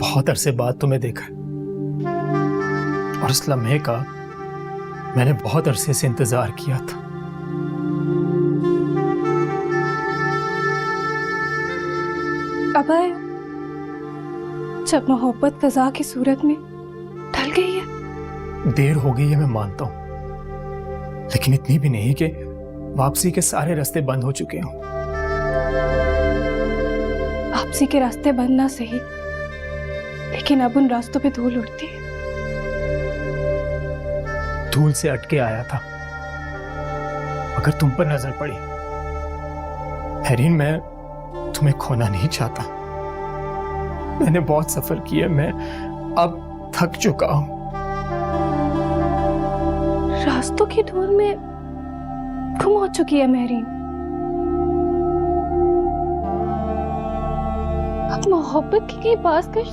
बहुत अरसे बाद तुम्हें देखा है और इस लम्हे का मैंने बहुत अरसे से इंतजार किया था। अबे, जब मोहब्बत कज़ा की सूरत में ढल गई है। देर हो गई है मैं मानता हूं, लेकिन इतनी भी नहीं कि वापसी के सारे रास्ते बंद हो चुके हों। वापसी के रास्ते बंद ना सही, लेकिन अब उन रास्तों पे धूल उड़ती है। धूल से अटके आया था अगर तुम पर नजर पड़ी। हैरीन, मैं तुम्हें खोना नहीं चाहता। मैंने बहुत सफर किया, मैं अब थक चुका हूं। रास्तों की धूल में गुम हो चुकी है महरीन। अब मोहब्बत की कहीं पेशकश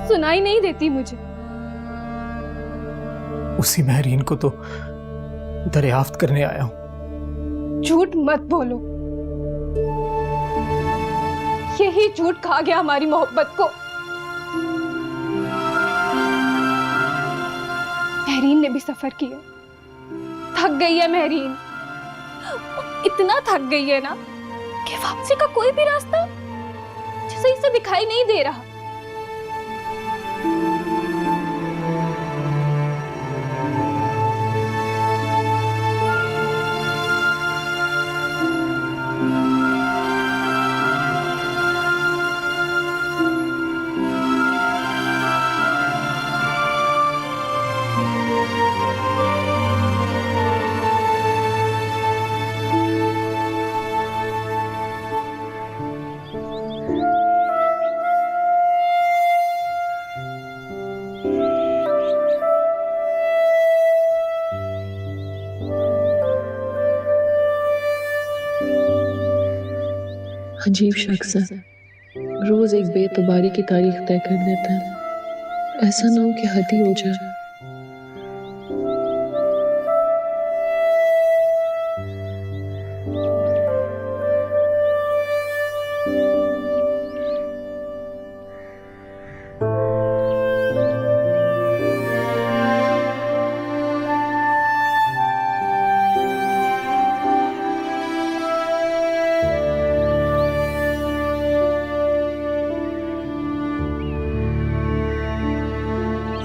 सुनाई नहीं देती मुझे। उसी महरीन को तो दरियाफ्त करने आया हूं। झूठ मत बोलो, यही झूठ खा गया हमारी मोहब्बत को। महरीन ने भी सफर किया, थक गई है महरीन। इतना थक गई है ना कि वापसी का कोई भी रास्ता सही से दिखाई नहीं दे रहा। अजीब शख्स है, रोज एक बेतबारी की तारीख तय कर देता है। ऐसा ना हो कि हद ही हो जाए।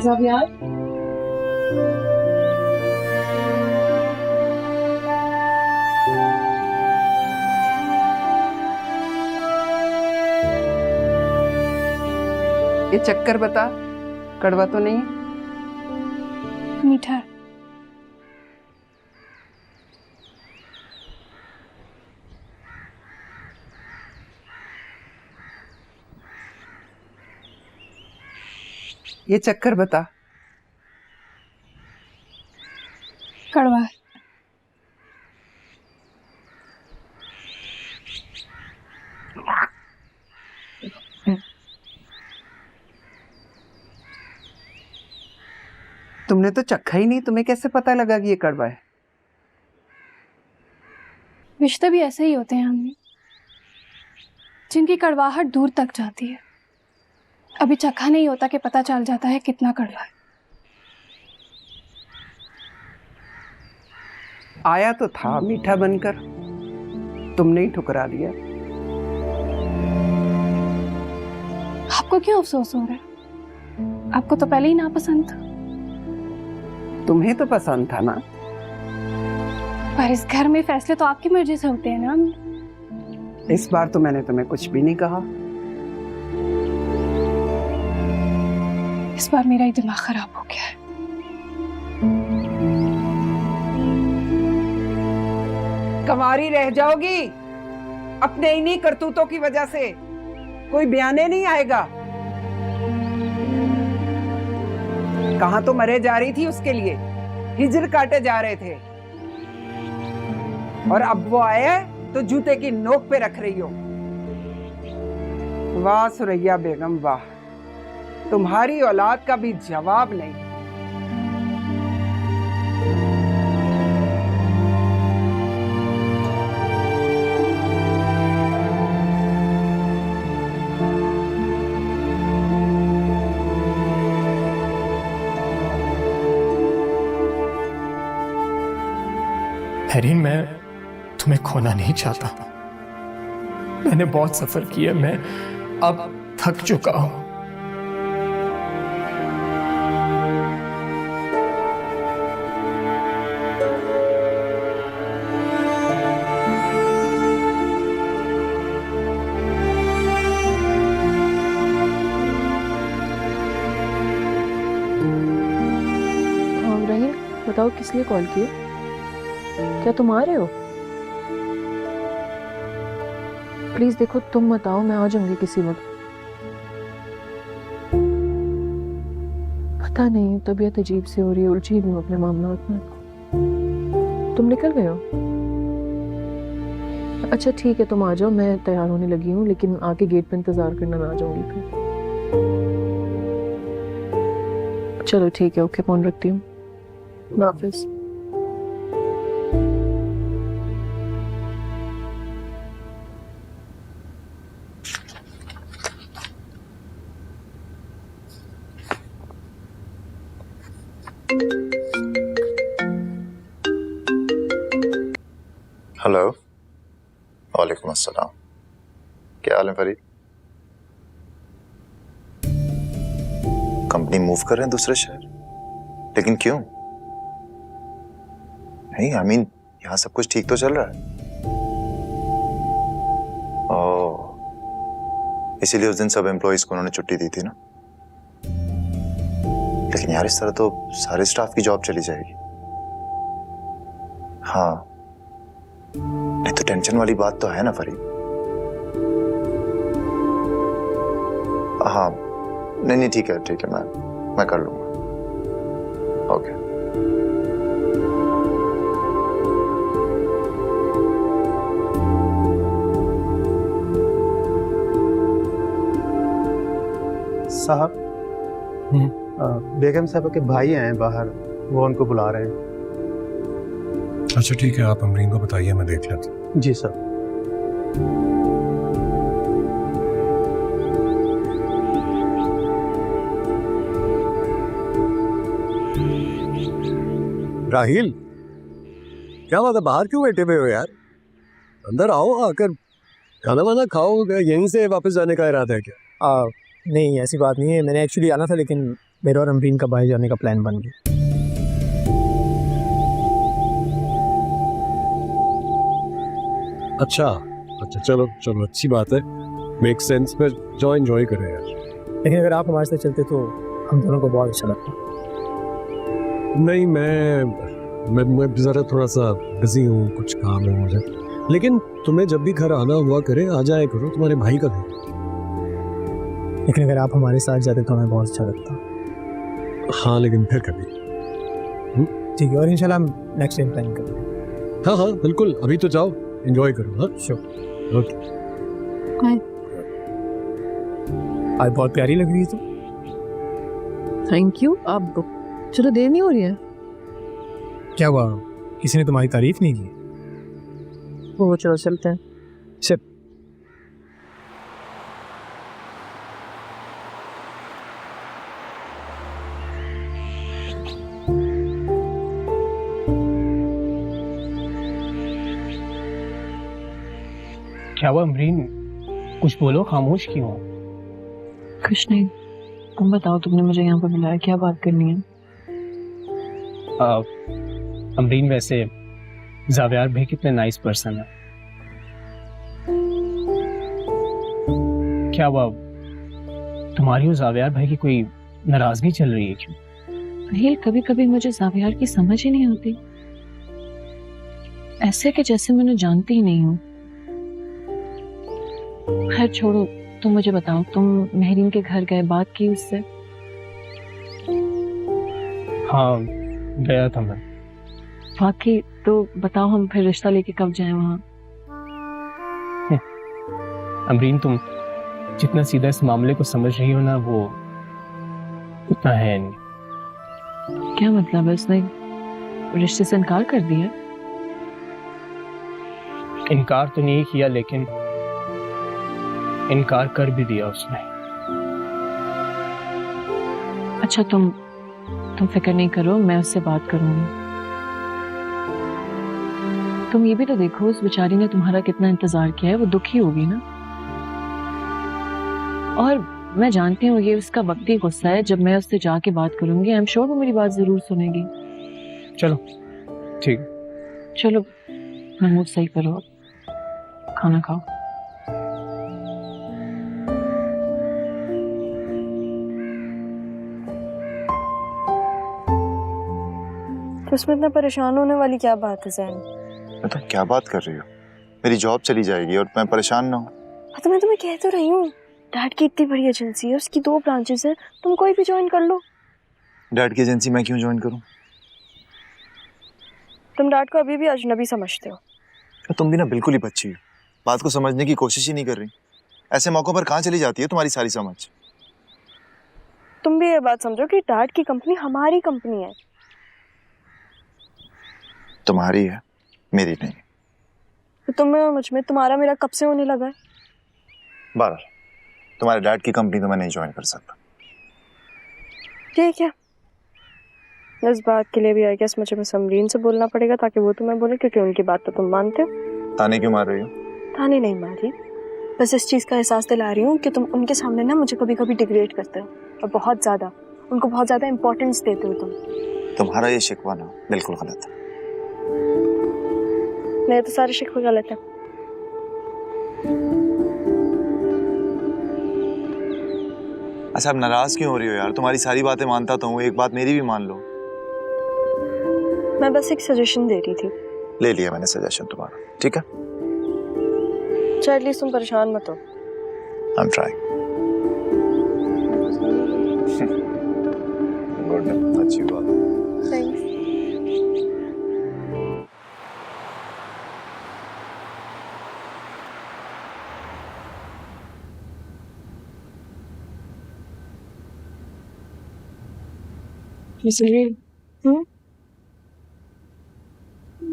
ज़ावियार, ये चक्कर बता, कड़वा तो नहीं? मीठा है। ये चक्कर बता। कड़वा है। तुमने तो चखा ही नहीं, तुम्हें कैसे पता लगा कि ये कड़वा है? रिश्ते भी ऐसे ही होते हैं हमने, जिनकी कड़वाहट दूर तक जाती है। अभी चखा नहीं होता कि पता चल जाता है कितना कड़वा है। आया तो था मीठा बनकर, तुमने ही ठुकरा दिया। आपको क्यों अफसोस हो रहा है? आपको तो पहले ही नापसंद था। तुम्हें तो पसंद था ना। पर इस घर में फैसले तो आपकी मर्जी से होते हैं ना। इस बार तो मैंने तुम्हें कुछ भी नहीं कहा। इस बार मेरा ही दिमाग खराब हो गया है। कंवारी रह जाओगी अपने इन्हीं करतूतों की वजह से। कोई बयाने नहीं आएगा। कहां तो मरे जा रही थी उसके लिए, हिजर काटे जा रहे थे, और अब वो आया तो जूते की नोक पे रख रही हो। वाह सुरैया बेगम वाह, तुम्हारी औलाद का भी जवाब नहीं। हैरीन, मैं तुम्हें खोना नहीं चाहता। मैंने बहुत सफर किया, मैं अब थक चुका हूं। राहिल, बताओ किस लिए कॉल किए? क्या तुम आ रहे हो? प्लीज देखो, तुम मत आओ, मैं आ जाऊंगी किसी वक्त। पता नहीं, तबीयत अजीब सी हो रही है, उलझी भी हूँ अपने मामलात में। तुम निकल गए हो? अच्छा ठीक है, तुम आ जाओ, मैं तैयार होने लगी हूँ, लेकिन आके गेट पे इंतजार करना, मैं आ जाऊंगी फिर। चलो ठीक है, ओके, फोन रखती हूँ। हाफिज। हेलो, वालेकुम अस्सलाम। क्या हाल है फरीद? कंपनी मूव कर रहे हैं दूसरे शहर, लेकिन क्यों? नहीं, आई मीन यहाँ सब कुछ ठीक तो चल रहा है। ओह, इसीलिए उस दिन सब एम्प्लॉइज को उन्होंने छुट्टी दी थी ना। लेकिन यार, इस तरह तो सारे स्टाफ की जॉब चली जाएगी। हाँ, नहीं तो टेंशन वाली बात तो है ना फरीद। हाँ, नहीं ठीक है, मैं कर लूंगा। ओके। साहब, बेगम साहब के भाई आए हैं बाहर, वो उनको बुला रहे हैं। अच्छा ठीक है, आप अमरीन को बताइए, मैं देख लेता हूँ। जी सर। राहिल, क्या बात है, बाहर क्यों बैठे हुए हो यार? अंदर आओ, आकर खाना वाना खाओ। यहीं से वापस जाने का इरादा है क्या? नहीं, ऐसी बात नहीं है, मैंने एक्चुअली आना था, लेकिन मेरा और अमरीन का बाहर जाने का प्लान बन गया। अच्छा, चलो अच्छी बात है, मेक सेंस। फिर जाओ, एंजॉय करें यार। लेकिन अगर आप हमारे साथ चलते तो हम दोनों को बहुत अच्छा लगता। नहीं, मैं ज़रा थोड़ा सा बिजी हूँ, कुछ काम है मुझे। लेकिन तुम्हें जब भी घर आना हुआ करे, आ जाया करो, तुम्हारे भाई का घर। लेकिन अगर आप हमारे साथ जाते तो हमें बहुत अच्छा लगता। हाँ, लेकिन फिर कभी। ठीक है, और इंशाल्लाह हम नेक्स्ट टाइम प्लान करेंगे। हाँ बिल्कुल, अभी तो जाओ, एंजॉय करो। हाँ श्योर। ओके। आज बहुत प्यारी लग रही है तो। Thank you. आप चलो, देर नहीं हो रही है? क्या हुआ, किसी ने तुम्हारी तारीफ नहीं की? वो चलो चलते हैं। सिर्फ क्या हुआ अमरीन, कुछ बोलो, खामोश क्यों हो? कुछ नहीं, तुम बताओ, तुमने मुझे यहाँ पर बुलाया, क्या बात करनी है? अमरीन, वैसे जावियार भाई कितने नाइस पर्सन है। क्या हुआ, तुम्हारी और जावियार भाई की कोई नाराजगी चल रही है क्यों? राहिल, कभी कभी मुझे जावियार की समझ ही नहीं होती, ऐसे कि जैसे मैं उन्हें जानती ही नहीं हूँ। खैर छोड़ो, तुम मुझे बताओ, तुम महरीन के घर गए, बात की उससे? हाँ, गया था मैं। वाकई? तो बताओ, हम फिर रिश्ता लेके कब जाएं वहाँ? अमरीन, तुम जितना सीधा इस मामले को समझ रही हो ना, वो उतना है नहीं। क्या मतलब है, उसने रिश्ते से इनकार कर दिया? इनकार तो नहीं किया, लेकिन इनकार कर भी दिया उसने। अच्छा, तुम फिक्र नहीं करो, मैं उससे बात करूंगी। तुम ये भी तो देखो, उस बेचारी ने तुम्हारा कितना इंतजार किया है, वो दुखी होगी ना। और मैं जानती हूँ ये उसका वक्ती गुस्सा है, जब मैं उससे जाके बात करूंगी आई एम श्योर वो मेरी बात जरूर सुनेगी। चलो ठीक। चलो महमूद सही करो, खाना खाओ। तो उसमें इतना परेशान होने वाली क्या बात है जैन? तुम क्या बात कर रही हो? मेरी जॉब चली जाएगी और मैं परेशान ना हूँ। हाँ तो मैं तुम्हें कह तो रही हूँ, डैड की इतनी बड़ी एजेंसी है, उसकी 2 ब्रांचेस है, तुम कोई भी ज्वाइन कर लो। डैड की एजेंसी मैं क्यों ज्वाइन करूँ? तुम डैड को अभी भी अजनबी समझते हो। तुम भी ना बिल्कुल ही बच्ची हो, बात को समझने की कोशिश ही नहीं कर रही। ऐसे मौकों पर कहाँ चली जाती है तुम्हारी सारी समझ? तुम भी ये बात समझो कि डैड की कंपनी हमारी कंपनी है। तुम्हारी है, मेरी नहीं। तो तुम में और मुझ में तुम्हारा मेरा कब से होने लगा है? बहरहाल तुम्हारे डैड की कंपनी तो मैं नहीं ज्वाइन कर सकता। ठीक है, इस बात के लिए भी आई गेस मुझे समरीन से बोलना पड़ेगा ताकि वो तुम्हें बोले, क्योंकि उनकी बात तो तुम मानते हो। ताने क्यों मार रही हो? ताने नहीं मार रही, बस इस चीज़ का एहसास दिला रही हूँ कि तुम उनके सामने ना मुझे कभी कभी डिग्रेड करते हो, और बहुत ज़्यादा उनको बहुत ज़्यादा इंपॉर्टेंस देते हो तुम। तुम्हारा ये शिकवा ना बिल्कुल गलत है। मेरे तो सारे शिकवे गलत है। अच्छा अब नाराज क्यों हो रही हो यार? तुम्हारी सारी बातें मानता तो हूँ, एक बात मेरी भी मान लो। मैं बस एक सजेशन दे रही थी। ले लिया मैंने सजेशन तुम्हारा, ठीक है? अच्छा एटलीस्ट तुम परेशान मत हो। I am trying. गुड, अच्छी बात है। थैंक्स।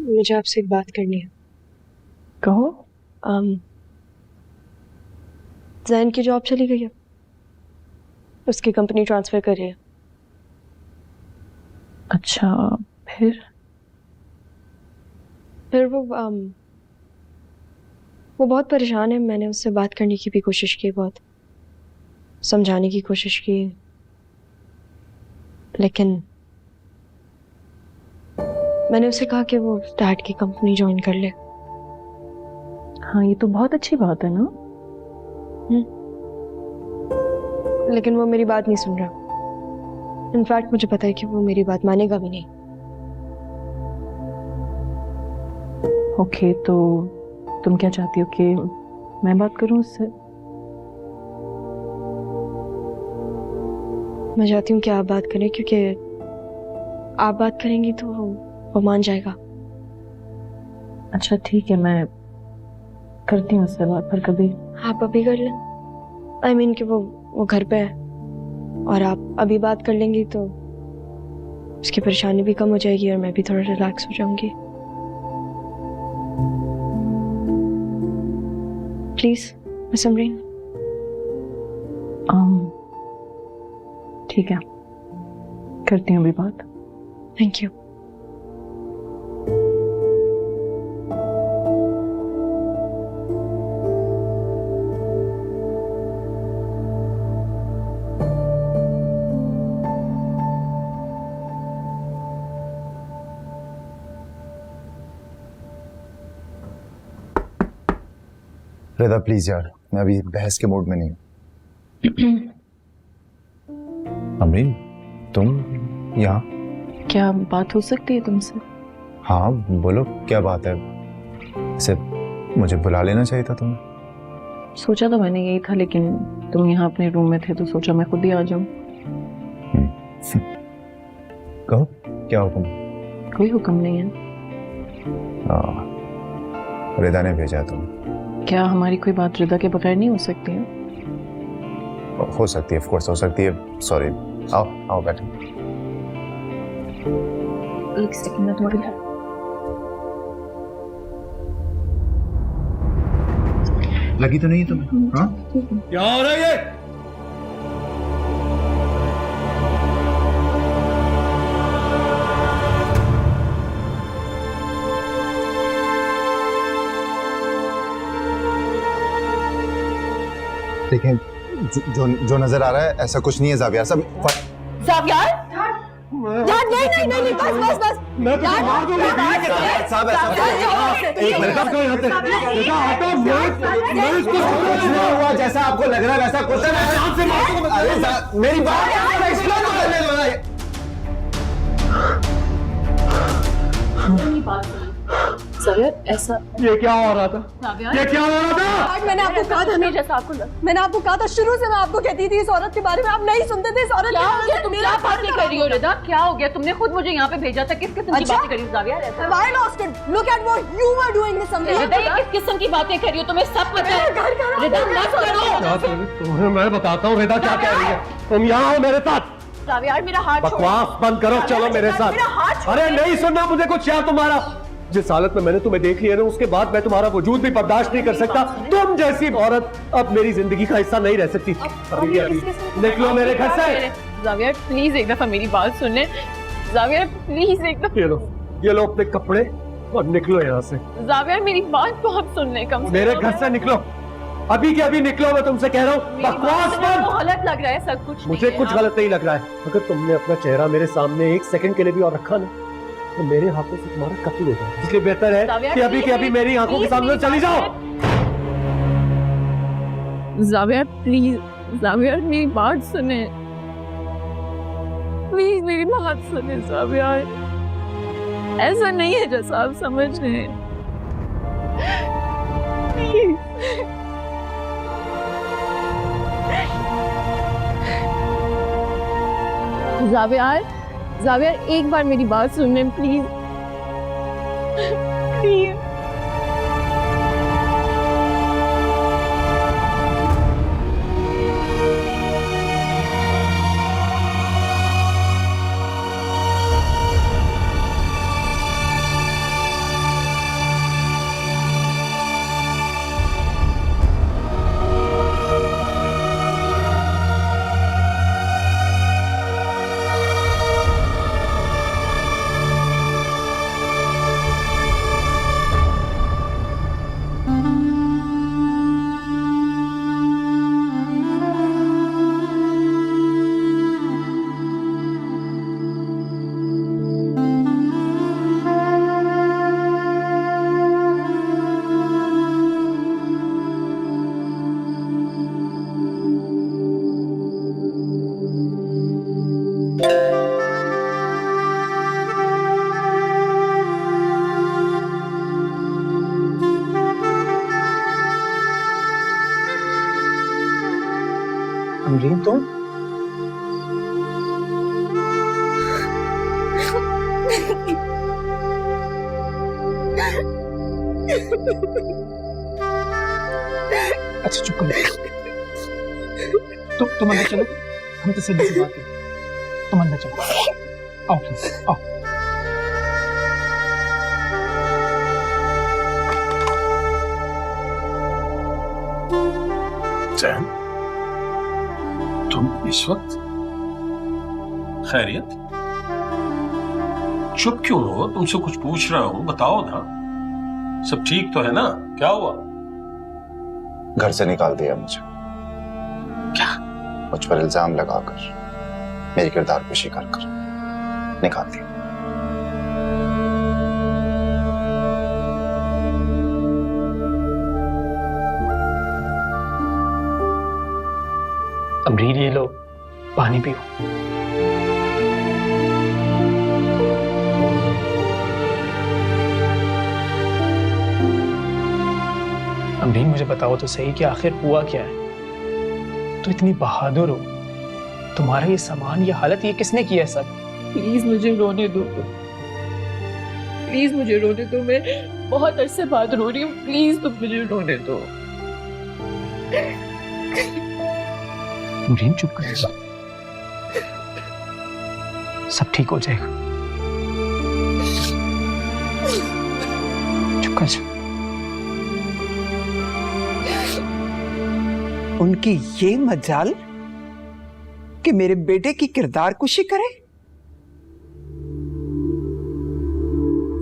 मुझे आपसे एक बात करनी है। कहो। जैन की जॉब चली गई है, उसकी कंपनी ट्रांसफर कर रही है। अच्छा फिर वो बहुत परेशान है। मैंने उससे बात करने की भी कोशिश की, बहुत समझाने की कोशिश की, लेकिन मैंने उसे कहा कि वो डैड की कंपनी ज्वाइन कर ले। हाँ ये तो बहुत अच्छी बात है ना। लेकिन वो मेरी बात नहीं सुन रहा। इनफैक्ट मुझे पता है कि वो मेरी बात मानेगा भी नहीं। ओके तो तुम क्या चाहती हो कि मैं बात करूं उससे? मैं चाहती हूँ कि आप बात करें, क्योंकि आप बात करेंगी तो वो मान जाएगा। अच्छा ठीक है, मैं करती हूँ उससे बात, पर कभी आप अभी कर लें। आई मीन कि वो घर पे है और आप अभी बात कर लेंगी तो उसकी परेशानी भी कम हो जाएगी और मैं भी थोड़ा रिलैक्स हो जाऊंगी। Please miss Samreen. ठीक है, करती हूँ अभी बात। Thank you. रेदा प्लीज यार, मैं अभी बहस के मूड में नहीं हूँ। अमरीन तुम यहाँ? क्या बात हो सकती है तुमसे? हाँ बोलो, क्या बात है? सिर्फ मुझे बुला लेना चाहिए था तुम्हें। सोचा तो मैंने यही था, लेकिन तुम यहाँ अपने रूम में थे तो सोचा मैं खुद ही आ जाऊं। कहो क्या हुक्म? कोई हुक्म नहीं है। रेदा ने भेजा तुम्हें। क्या हमारी कोई बात रिदा के बगैर नहीं हो सकती है? हो सकती है, ऑफ कोर्स हो सकती है। सॉरी, आओ आओ बैठो। एक सेकंड में तुम्हारी लगी तो नहीं तुम्हें? हाँ क्या हो रहा है ये? देखें, जो नजर आ रहा है ऐसा कुछ नहीं है जावियार साहब। जावियार यार नहीं बस मैं तुझे मार दूंगा। साहब ऐसा एक मिनट हुआ, जैसा आपको लग रहा है वैसा कुछ नहीं। अरे मेरी बात एक्सप्लेन तो करने दो ना। ऐसा ये क्या हो रहा था? ये क्या हो रहा था? मैंने आपको कहा था ना, जैसा आपको मैंने आपको कहा था शुरू से, मैं आपको कहती थी इस औरत के बारे में, आप नहीं सुनते थे। इस औरत क्या हो गया? तुम क्या बातें कर रही हो रिदा? क्या हो गया? तुमने खुद मुझे यहाँ पे भेजा था, किस किस्म की बातें कर रही हो जावियार? ऐसा I lost it. Look at what you were doing this summer. रिदा, ये किस किस्म की बातें कर रही हो? तुम्हें सब पता है। रिदा मत करो। तुम्हें मैं बताता हूँ रिदा क्या कह रही है। तुम यहाँ हो मेरे साथ। जावियार मेरा हाथ छोड़ो। बकवास बंद करो, चलो मेरे साथ। मेरा हाथ छोड़ो। अरे नहीं सुनना मुझे कुछ यार तुम्हारा। जिस हालत में मैंने तुम्हें देख लिया ना, उसके बाद मैं तुम्हारा वजूद भी बर्दाश्त नहीं कर सकता। तुम जैसी औरत अब मेरी जिंदगी का हिस्सा नहीं रह सकती। निकलो मेरे घर से। जावियार प्लीज एक दफा मेरी बात सुन ले। जावियार प्लीज एक दफा। ये लो अपने कपड़े और निकलो यहाँ से। जावियार मेरी बात तो आप सुन ले कम से कम। मेरे घर से निकलो, अभी के अभी निकलो, मैं तुमसे कह रहा हूँ। बकवास बंद। गलत लग रहा है सब कुछ। मुझे कुछ गलत नहीं लग रहा है। अगर तुमने अपना चेहरा मेरे सामने एक सेकंड के लिए भी और रखा ना, तो मेरे हाथों से तुम्हारा कत्ल हो जाए। इसलिए बेहतर है कि अभी के अभी मेरी आंखों के सामने चली जाओ। जावियार प्लीज, जावियार मेरी बात सुने, प्लीज मेरी बात सुने जावियार। ऐसा नहीं है जैसा आप समझ रहे हैं। जावियार, जावियार एक बार मेरी बात सुन ले प्लीज, प्लीज। अमरीन तुम? अच्छा चुप करो। तुम अंदर चलो, हम तो सीधे से बात करें। तुम अंदर चलो, आओ प्लीज आओ। चैन, तुम इस वक्त? खैरियत? चुप क्यों हो? तुमसे कुछ पूछ रहा हूं, बताओ ना। सब ठीक तो है ना? क्या हुआ? घर से निकाल दिया मुझे। क्या? मुझ पर इल्जाम लगाकर, मेरी किरदार कुशी कर निकाल दिया। अमरीन ये लो, पानी पियो। अमरीन मुझे बताओ तो सही कि आखिर हुआ क्या है? तो इतनी बहादुर हो, तुम्हारा ये सामान, ये हालत, ये किसने किया है सब? प्लीज मुझे रोने दो, प्लीज मुझे रोने दो। मैं बहुत अरसे बाद रो रही हूँ, प्लीज तुम मुझे रोने दो। अमरीन चुप कर जा, सब ठीक हो जाएगा। चुप कर जा। उनकी ये मजाल कि मेरे बेटे की किरदार कुशी करे।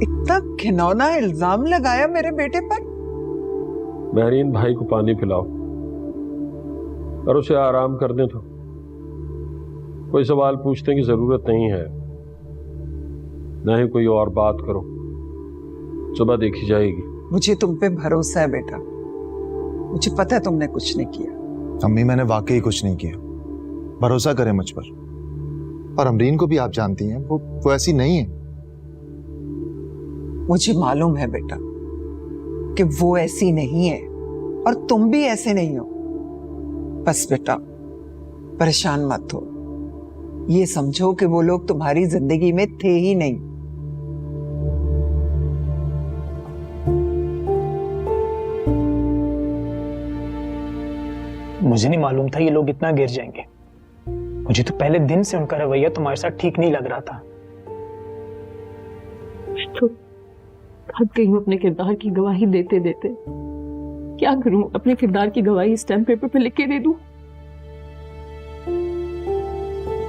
इतना घिनौना इल्जाम लगाया मेरे बेटे पर। महरीन, भाई को पानी पिलाओ। और उसे आराम करने दो। कोई सवाल पूछने की जरूरत नहीं है, न ही कोई और बात करो, सुबह देखी जाएगी। मुझे तुम पे भरोसा है बेटा, मुझे पता है तुमने कुछ नहीं किया। अम्मी मैंने वाकई कुछ नहीं किया, भरोसा करें मुझ पर। और अमरीन को भी आप जानती हैं, वो ऐसी नहीं है। मुझे मालूम है बेटा कि वो ऐसी नहीं है और तुम भी ऐसे नहीं हो। बस बेटा परेशान मत हो, ये समझो कि वो लोग तुम्हारी जिंदगी में थे ही नहीं। मुझे नहीं मालूम था ये लोग इतना गिर जाएंगे। मुझे तो पहले दिन से उनका रवैया तुम्हारे साथ ठीक नहीं लग रहा था। तो थक गई हूँ अपने किरदार की गवाही देते देते। क्या करूं, अपने किरदार की गवाही स्टैम्प पेपर पे लिख के दे दूं?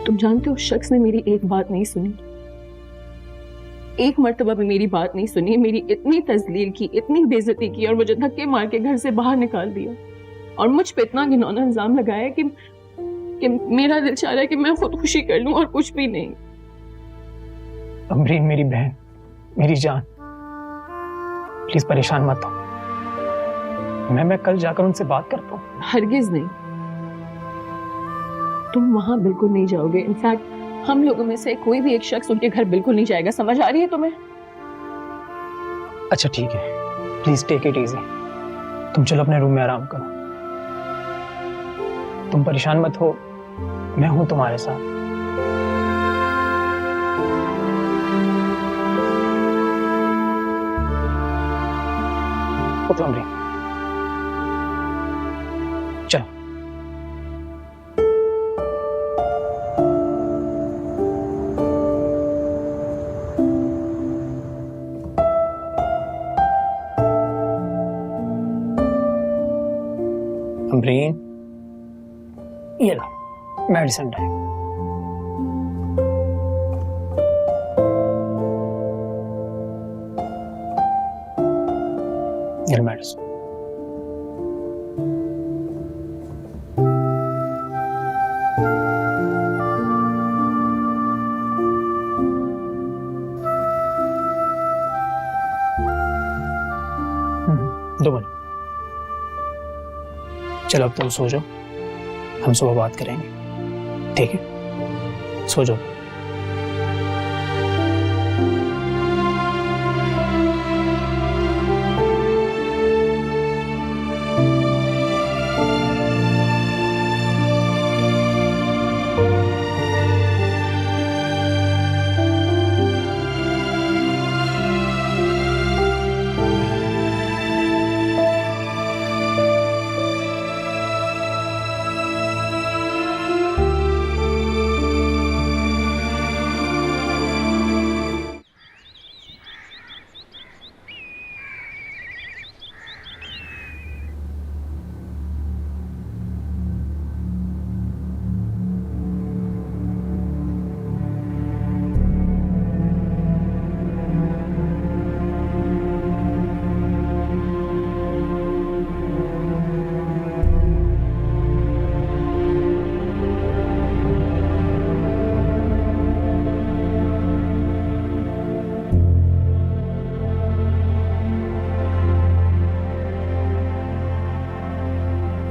तुम जानते हो उस शख्स ने मेरी एक बात नहीं सुनी, एक मर्तबा भी मेरी बात नहीं सुनी। मेरी इतनी तजलील की, इतनी बेइज्जती की और मुझे धक्के मार के घर से बाहर निकाल दिया और मुझ पे इतना घिनौना इल्जाम लगाया कि मेरा दिल चाह रहा है कि मैं खुदकुशी कर लूं और कुछ भी नहीं। अमरीन मेरी बहन, मेरी जान, प्लीज परेशान मत हो। मैं कल जाकर उनसे बात करता हूँ। हरगिज नहीं, तुम वहां बिल्कुल नहीं जाओगे। इनफैक्ट हम लोगों में से कोई भी एक शख्स उनके घर बिल्कुल नहीं जाएगा। समझ आ रही है तुम्हें? अच्छा ठीक है, प्लीज टेक इट इजी। तुम चलो अपने रूम में आराम करो। तुम परेशान मत हो, मैं हूं तुम्हारे साथ। उठो अमरीन, चलो। अमरीन, ये लो मेडिसिन टाइम। ये मेडिसिन। दो मिनट। चलो अब तुम सो जाओ, हम सुबह बात करेंगे, ठीक है? सो जाओ।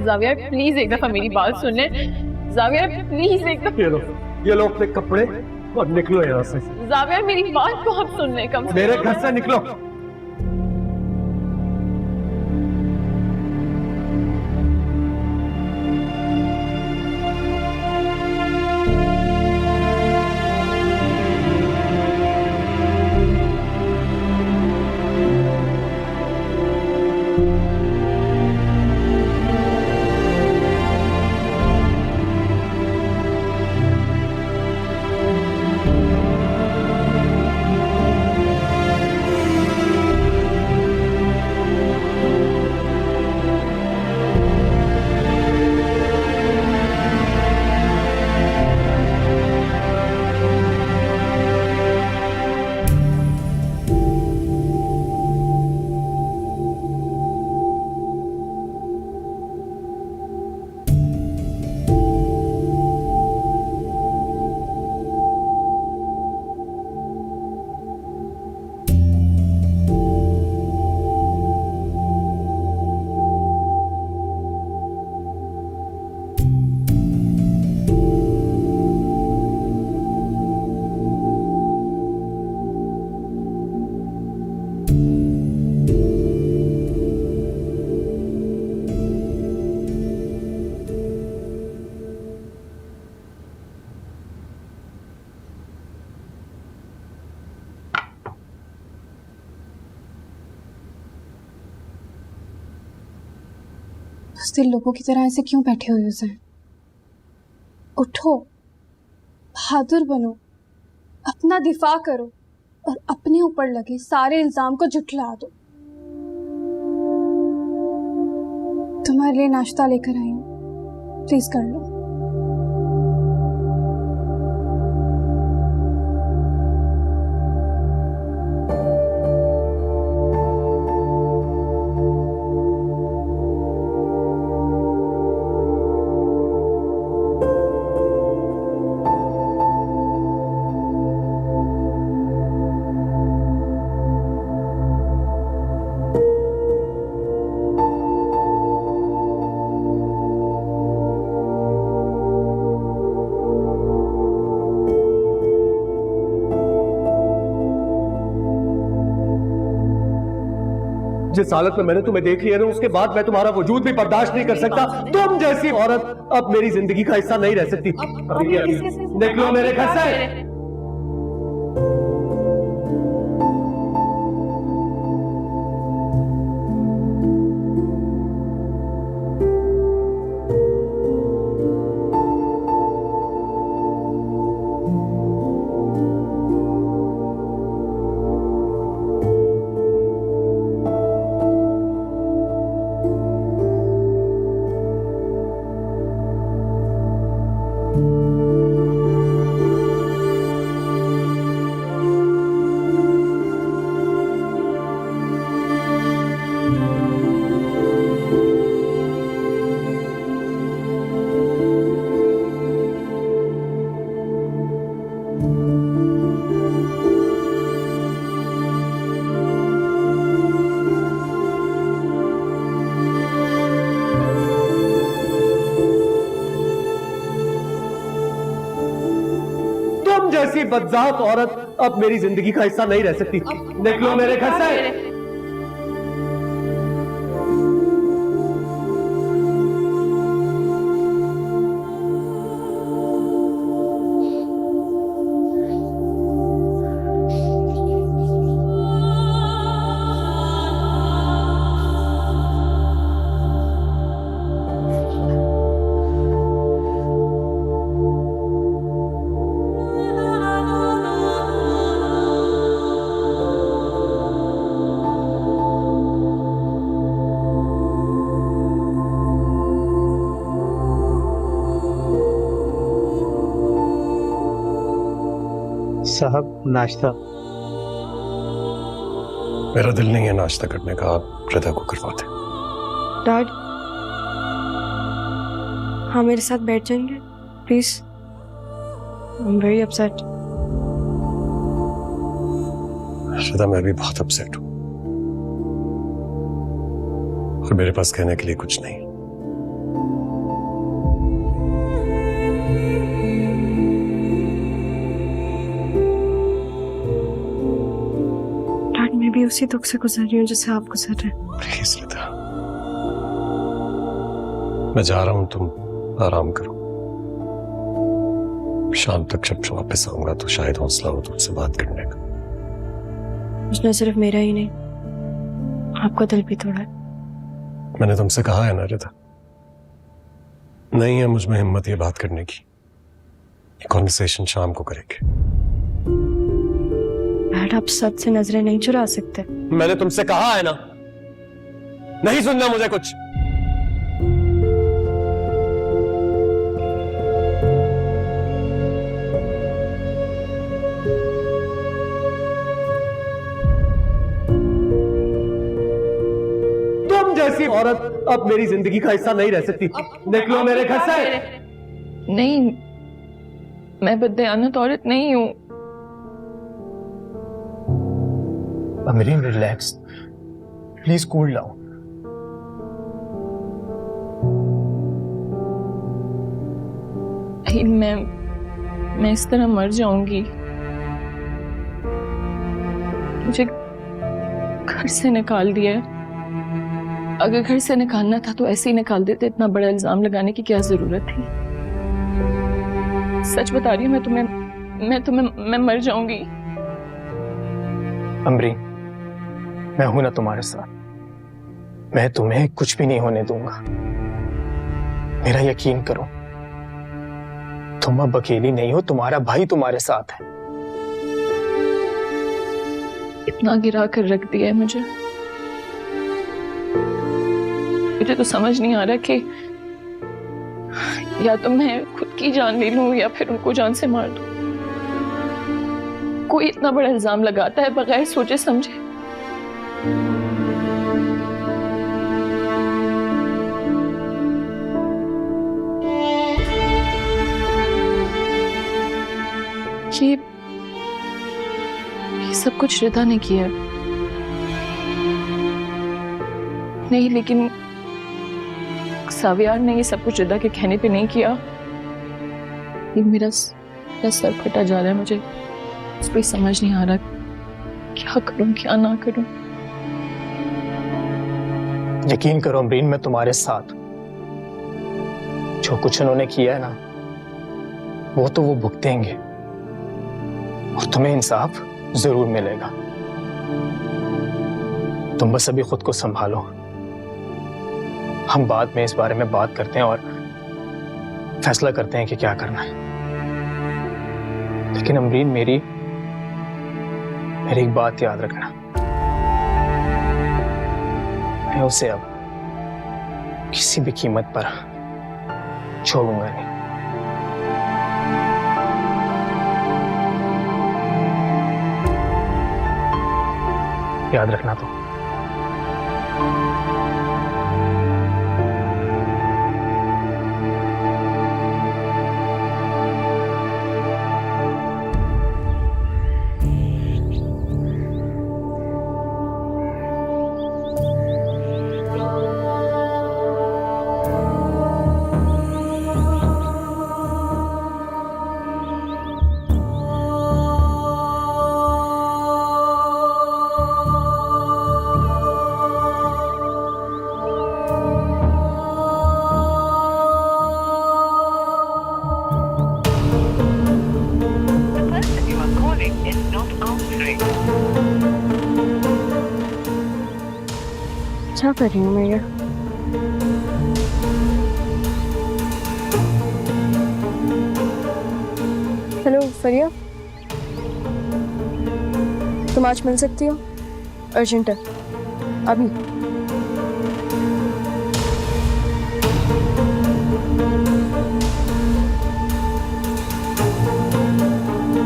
जाविया प्लीज एक दफा मेरी बात सुन ले। जाविया प्लीज एक दफा। ये लो अपने कपड़े और निकलो यहाँ से। जाविया मेरी बात को हम सुन ले, कम मेरे घर से निकलो। बुज़दिल लोगों की तरह ऐसे क्यों बैठे हुए हो ज़ैन? उठो, बहादुर बनो, अपना दिफा करो और अपने ऊपर लगे सारे इल्जाम को झुठला दो। तुम्हारे लिए नाश्ता लेकर आई हूँ, प्लीज कर लो। जिस हालत में मैंने तुम्हें देख लिया ना, उसके बाद मैं तुम्हारा वजूद भी बर्दाश्त नहीं कर सकता। तुम जैसी औरत अब मेरी जिंदगी का हिस्सा नहीं रह सकती। निकलो मेरे घर से। जैसी बदजात औरत अब मेरी जिंदगी का हिस्सा नहीं रह सकती। निकलो मेरे घर से। साहब नाश्ता। मेरा दिल नहीं है नाश्ता करने का, आप रिदा को करवाते। डैड, हाँ मेरे साथ बैठ जाएंगे please? I am very upset. Rida, मैं भी बहुत अपसेट हूं और मेरे पास कहने के लिए कुछ नहीं। मैं भी उसी दुख से गुजर रही हूँ जैसे आप गुजर रहे हैं। प्लीज रिदा, मैं जा रहा हूं, तुम आराम करो। शाम तक जब वापस आऊंगा तो शायद हौसला हो तुमसे बात करने का। उसने सिर्फ मेरा ही नहीं, आपका दिल भी तोड़ा है। मैंने तुमसे कहा है ना रिदा, नहीं है मुझ में हिम्मत ये बात करने की। ये कॉन्वर्सेशन शाम को करेंगे। डैड, आप सच से नजरें नहीं चुरा सकते। मैंने तुमसे कहा है ना, नहीं सुनना मुझे कुछ। तुम जैसी औरत अब मेरी जिंदगी का हिस्सा नहीं रह सकती। निकलो मेरे घर से। नहीं, मैं बददयानत औरत नहीं हूँ। Amreen, relax, please cool down. मैं इस तरह मर जाऊंगी। मुझे घर से निकाल दिया। अगर घर से निकालना था तो ऐसे ही निकाल देते। इतना बड़ा इल्जाम लगाने की क्या जरूरत थी? सच बता रही हूँ, मैं मर जाऊंगी। अमरीन, मैं हूं ना तुम्हारे साथ। मैं तुम्हें कुछ भी नहीं होने दूंगा। मेरा यकीन करो, तुम अब अकेली नहीं हो, तुम्हारा भाई तुम्हारे साथ है। इतना गिरा कर रख दिया है मुझे तो समझ नहीं आ रहा कि या तो मैं खुद की जान ले लूं या फिर उनको जान से मार दूं। कोई इतना बड़ा इल्जाम लगाता है बगैर सोचे समझे। ये सब कुछ रिदा ने किया नहीं, लेकिन सावियार ने ये सब कुछ रिदा के कहने पे नहीं किया। ये मेरा सर फटा जा रहा है, मुझे इस पे समझ नहीं आ रहा क्या करूं क्या ना करूं। यकीन करो अमरीन, मैं तुम्हारे साथ। जो कुछ उन्होंने किया है ना, वो तो वो भुगतेंगे और तुम्हें इंसाफ जरूर मिलेगा। तुम बस अभी खुद को संभालो, हम बाद में इस बारे में बात करते हैं और फैसला करते हैं कि क्या करना है। लेकिन अमरीन, मेरी एक बात याद रखना, मैं उसे अब किसी भी कीमत पर छोड़ूंगा नहीं। याद रखना तो। क्या कर रही हूँ मैं ये? हेलो फरिया, तुम आज मिल सकती हो? अर्जेंट है अभी।